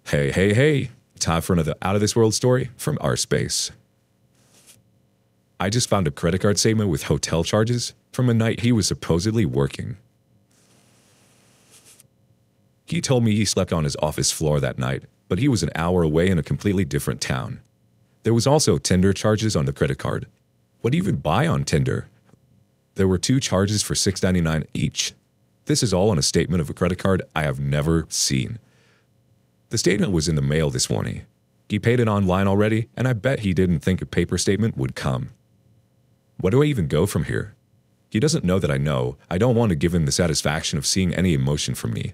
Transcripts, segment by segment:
Hey, hey, hey. Time for another out of this world story from our space. I just found a credit card statement with hotel charges from a night he was supposedly working. He told me he slept on his office floor that night, but he was an hour away in a completely different town. There was also Tinder charges on the credit card. What do you even buy on Tinder? There were 2 charges for $6.99 each. This is all on a statement of a credit card I have never seen. The statement was in the mail this morning. He paid it online already, and I bet he didn't think a paper statement would come. Where do I even go from here? He doesn't know that I know. I don't want to give him the satisfaction of seeing any emotion from me.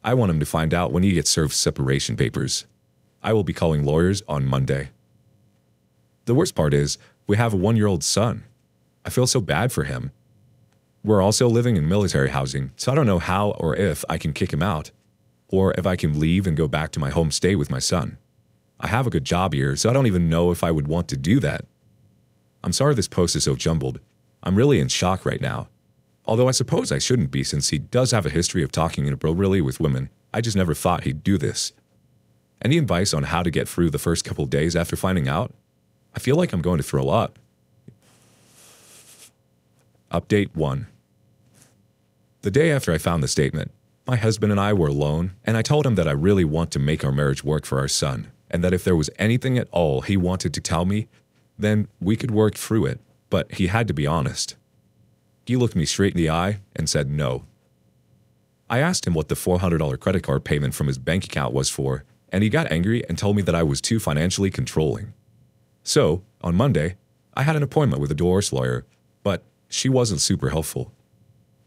I want him to find out when he gets served separation papers. I will be calling lawyers on Monday. The worst part is, we have a 1-year-old son. I feel so bad for him. We're also living in military housing, so I don't know how or if I can kick him out, or if I can leave and go back to my home state with my son. I have a good job here, so I don't even know if I would want to do that. I'm sorry this post is so jumbled. I'm really in shock right now. Although I suppose I shouldn't be since he does have a history of talking inappropriately with women. I just never thought he'd do this. Any advice on how to get through the first couple days after finding out? I feel like I'm going to throw up. Update 1. The day after I found the statement, my husband and I were alone, and I told him that I really want to make our marriage work for our son, and that if there was anything at all he wanted to tell me, then we could work through it, but he had to be honest. He looked me straight in the eye and said no. I asked him what the $400 credit card payment from his bank account was for, and he got angry and told me that I was too financially controlling. So, on Monday, I had an appointment with a divorce lawyer, but she wasn't super helpful.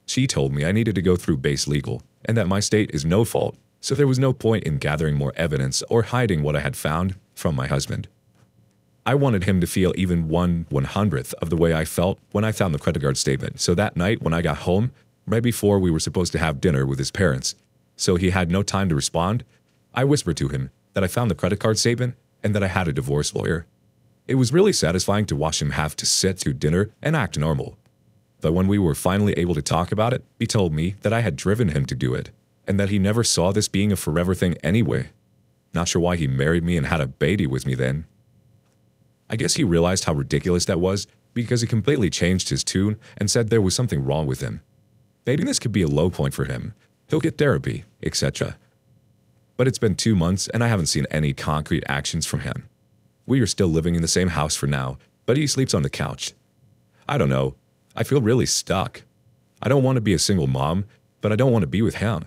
She told me I needed to go through base legal, and that my state is no fault, so there was no point in gathering more evidence or hiding what I had found from my husband. I wanted him to feel even 1/100th of the way I felt when I found the credit card statement, so that night when I got home, right before we were supposed to have dinner with his parents, so he had no time to respond, I whispered to him that I found the credit card statement and that I had a divorce lawyer. It was really satisfying to watch him have to sit through dinner and act normal. But when we were finally able to talk about it, he told me that I had driven him to do it, and that he never saw this being a forever thing anyway. Not sure why he married me and had a baby with me then. I guess he realized how ridiculous that was because he completely changed his tune and said there was something wrong with him. Maybe this could be a low point for him. He'll get therapy, etc. But it's been 2 months and I haven't seen any concrete actions from him. We are still living in the same house for now, but he sleeps on the couch. I don't know. I feel really stuck. I don't want to be a single mom, but I don't want to be with him.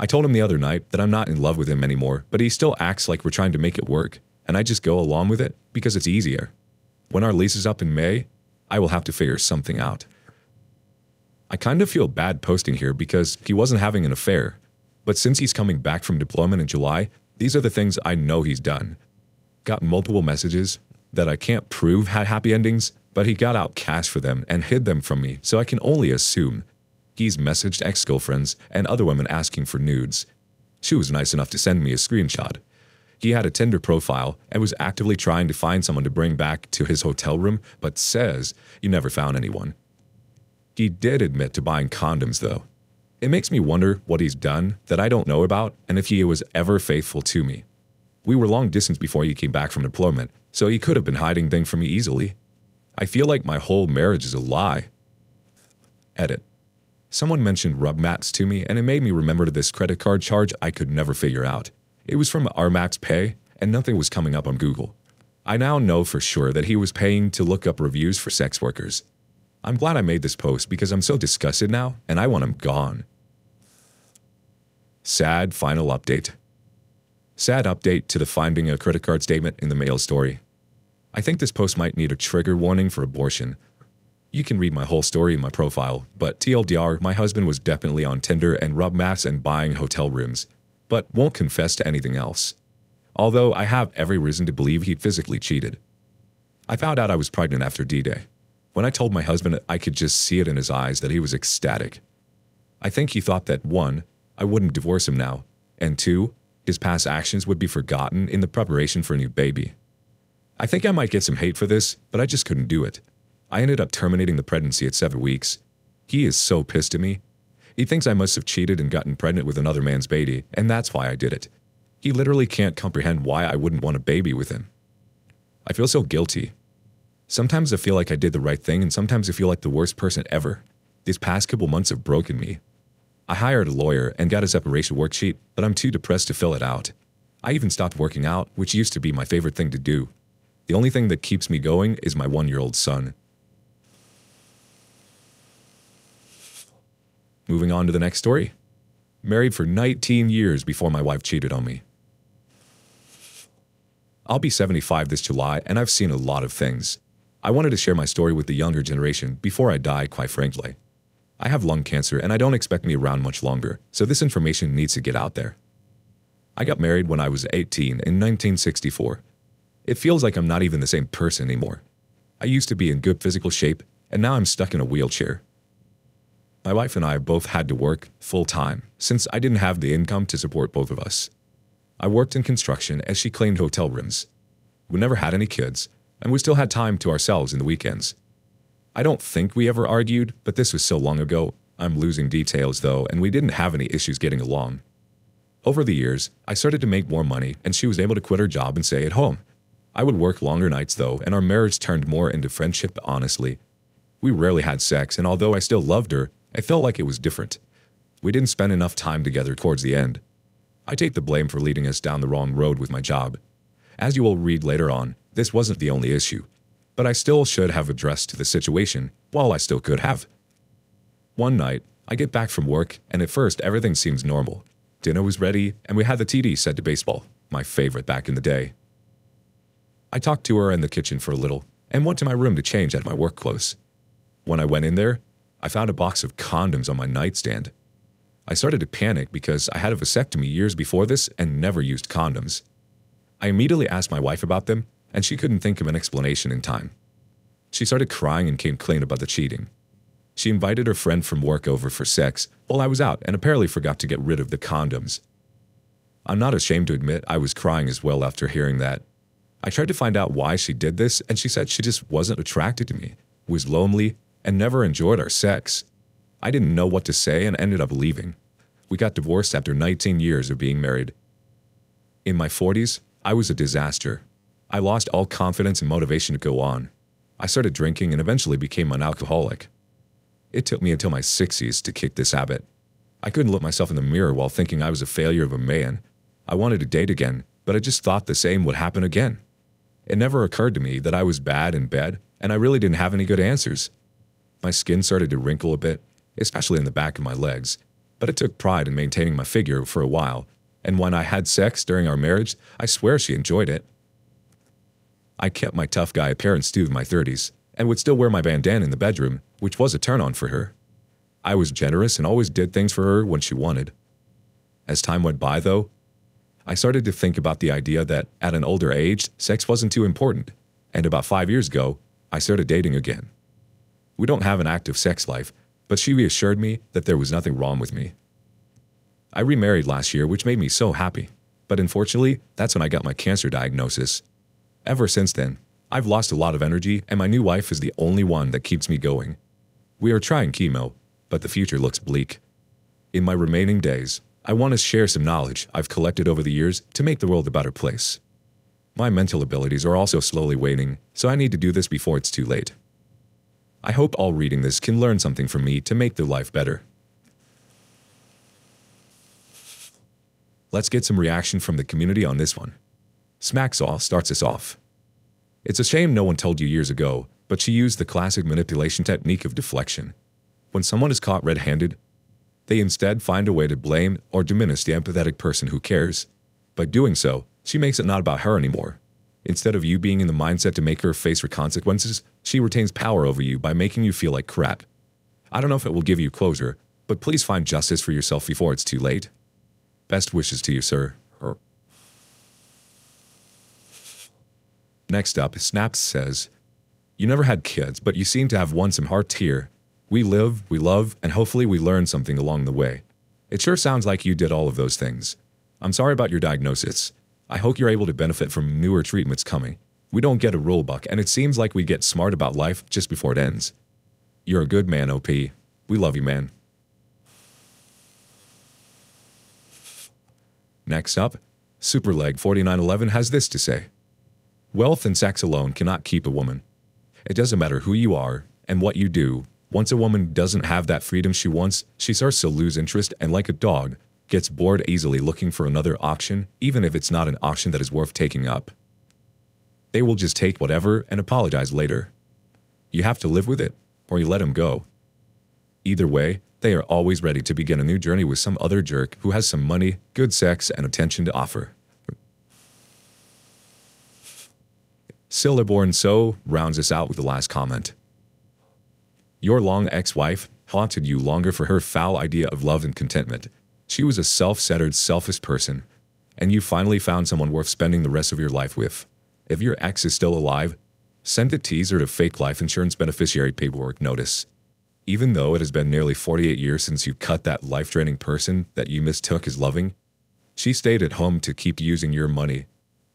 I told him the other night that I'm not in love with him anymore, but he still acts like we're trying to make it work, and I just go along with it because it's easier. When our lease is up in May, I will have to figure something out. I kind of feel bad posting here because he wasn't having an affair, but since he's coming back from deployment in July, these are the things I know he's done. Got multiple messages that I can't prove had happy endings, but he got out cash for them and hid them from me, so I can only assume. He's messaged ex-girlfriends and other women asking for nudes. She was nice enough to send me a screenshot. He had a Tinder profile and was actively trying to find someone to bring back to his hotel room, but says he never found anyone. He did admit to buying condoms, though. It makes me wonder what he's done that I don't know about and if he was ever faithful to me. We were long distance before he came back from deployment, so he could have been hiding things from me easily. I feel like my whole marriage is a lie. Edit. Someone mentioned rub mats to me and it made me remember this credit card charge I could never figure out. It was from RMax Pay and nothing was coming up on Google. I now know for sure that he was paying to look up reviews for sex workers. I'm glad I made this post because I'm so disgusted now and I want him gone. Sad final update. Sad update to the finding a credit card statement in the mail story. I think this post might need a trigger warning for abortion. You can read my whole story in my profile, but TLDR, my husband was definitely on Tinder and rub mats and buying hotel rooms, but won't confess to anything else. Although I have every reason to believe he physically cheated. I found out I was pregnant after D-Day. When I told my husband, I could just see it in his eyes that he was ecstatic. I think he thought that 1, I wouldn't divorce him now, and 2, his past actions would be forgotten in the preparation for a new baby. I think I might get some hate for this, but I just couldn't do it. I ended up terminating the pregnancy at 7 weeks. He is so pissed at me. He thinks I must have cheated and gotten pregnant with another man's baby, and that's why I did it. He literally can't comprehend why I wouldn't want a baby with him. I feel so guilty. Sometimes I feel like I did the right thing, and sometimes I feel like the worst person ever. These past couple months have broken me. I hired a lawyer and got a separation worksheet, but I'm too depressed to fill it out. I even stopped working out, which used to be my favorite thing to do. The only thing that keeps me going is my 1-year-old son. Moving on to the next story. Married for 19 years before my wife cheated on me. I'll be 75 this July, and I've seen a lot of things. I wanted to share my story with the younger generation before I die, quite frankly. I have lung cancer, and I don't expect me around much longer, so this information needs to get out there. I got married when I was 18 in 1964. It feels like I'm not even the same person anymore. I used to be in good physical shape, and now I'm stuck in a wheelchair. My wife and I both had to work full-time, since I didn't have the income to support both of us. I worked in construction as she cleaned hotel rooms. We never had any kids, and we still had time to ourselves in the weekends. I don't think we ever argued, but this was so long ago. I'm losing details though, and we didn't have any issues getting along. Over the years, I started to make more money, and she was able to quit her job and stay at home. I would work longer nights though, and our marriage turned more into friendship, honestly. We rarely had sex, and although I still loved her, I felt like it was different. We didn't spend enough time together towards the end. I take the blame for leading us down the wrong road with my job. As you will read later on, this wasn't the only issue, but I still should have addressed the situation while I still could have. One night, I get back from work, and at first everything seems normal. Dinner was ready, and we had the TV set to baseball, my favorite back in the day. I talked to her in the kitchen for a little, and went to my room to change out of my work clothes. When I went in there, I found a box of condoms on my nightstand. I started to panic because I had a vasectomy years before this and never used condoms. I immediately asked my wife about them, and she couldn't think of an explanation in time. She started crying and came clean about the cheating. She invited her friend from work over for sex while I was out and apparently forgot to get rid of the condoms. I'm not ashamed to admit I was crying as well after hearing that. I tried to find out why she did this, and she said she just wasn't attracted to me, was lonely, and never enjoyed our sex. I didn't know what to say and ended up leaving. We got divorced after 19 years of being married. In my 40s, I was a disaster. I lost all confidence and motivation to go on. I started drinking and eventually became an alcoholic. It took me until my 60s to kick this habit. I couldn't look myself in the mirror while thinking I was a failure of a man. I wanted to date again, but I just thought the same would happen again. It never occurred to me that I was bad in bed, and I really didn't have any good answers. My skin started to wrinkle a bit, especially in the back of my legs, but I took pride in maintaining my figure for a while, and when I had sex during our marriage, I swear she enjoyed it. I kept my tough guy appearance through my 30s, and would still wear my bandana in the bedroom, which was a turn-on for her. I was generous and always did things for her when she wanted. As time went by, though, I started to think about the idea that at an older age, sex wasn't too important, and about 5 years ago, I started dating again. We don't have an active sex life, but she reassured me that there was nothing wrong with me. I remarried last year, which made me so happy, but unfortunately, that's when I got my cancer diagnosis. Ever since then, I've lost a lot of energy, and my new wife is the only one that keeps me going. We are trying chemo, but the future looks bleak. In my remaining days, I want to share some knowledge I've collected over the years to make the world a better place. My mental abilities are also slowly waning, so I need to do this before it's too late. I hope all reading this can learn something from me to make their life better. Let's get some reaction from the community on this one. Smacksaw starts us off. It's a shame no one told you years ago, but she used the classic manipulation technique of deflection. When someone is caught red-handed, they instead find a way to blame or diminish the empathetic person who cares. By doing so, she makes it not about her anymore. Instead of you being in the mindset to make her face her consequences, she retains power over you by making you feel like crap. I don't know if it will give you closure, but please find justice for yourself before it's too late. Best wishes to you, sir. Next up, Snaps says, "You never had kids, but you seem to have won some hearts here. We live, we love, and hopefully we learn something along the way. It sure sounds like you did all of those things. I'm sorry about your diagnosis. I hope you're able to benefit from newer treatments coming. We don't get a rule book, and it seems like we get smart about life just before it ends. You're a good man, OP. We love you, man." Next up, Superleg 4911 has this to say: wealth and sex alone cannot keep a woman. It doesn't matter who you are and what you do. Once a woman doesn't have that freedom she wants, she starts to lose interest and, like a dog, gets bored easily looking for another auction, even if it's not an auction that is worth taking up. They will just take whatever and apologize later. You have to live with it, or you let them go. Either way, they are always ready to begin a new journey with some other jerk who has some money, good sex, and attention to offer. Syllaborn So rounds us out with the last comment. Your long ex-wife haunted you longer for her foul idea of love and contentment. She was a self-centered, selfish person, and you finally found someone worth spending the rest of your life with. If your ex is still alive, send a teaser to fake life insurance beneficiary paperwork notice. Even though it has been nearly 48 years since you cut that life-draining person that you mistook as loving, she stayed at home to keep using your money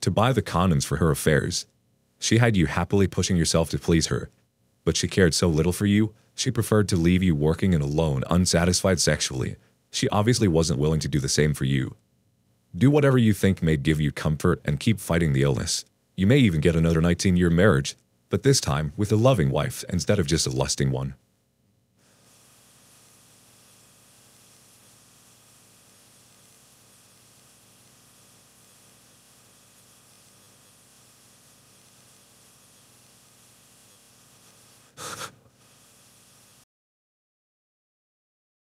to buy the condoms for her affairs. She had you happily pushing yourself to please her, but she cared so little for you, she preferred to leave you working and alone, unsatisfied sexually. She obviously wasn't willing to do the same for you. Do whatever you think may give you comfort and keep fighting the illness. You may even get another 19-year marriage, but this time with a loving wife instead of just a lusting one.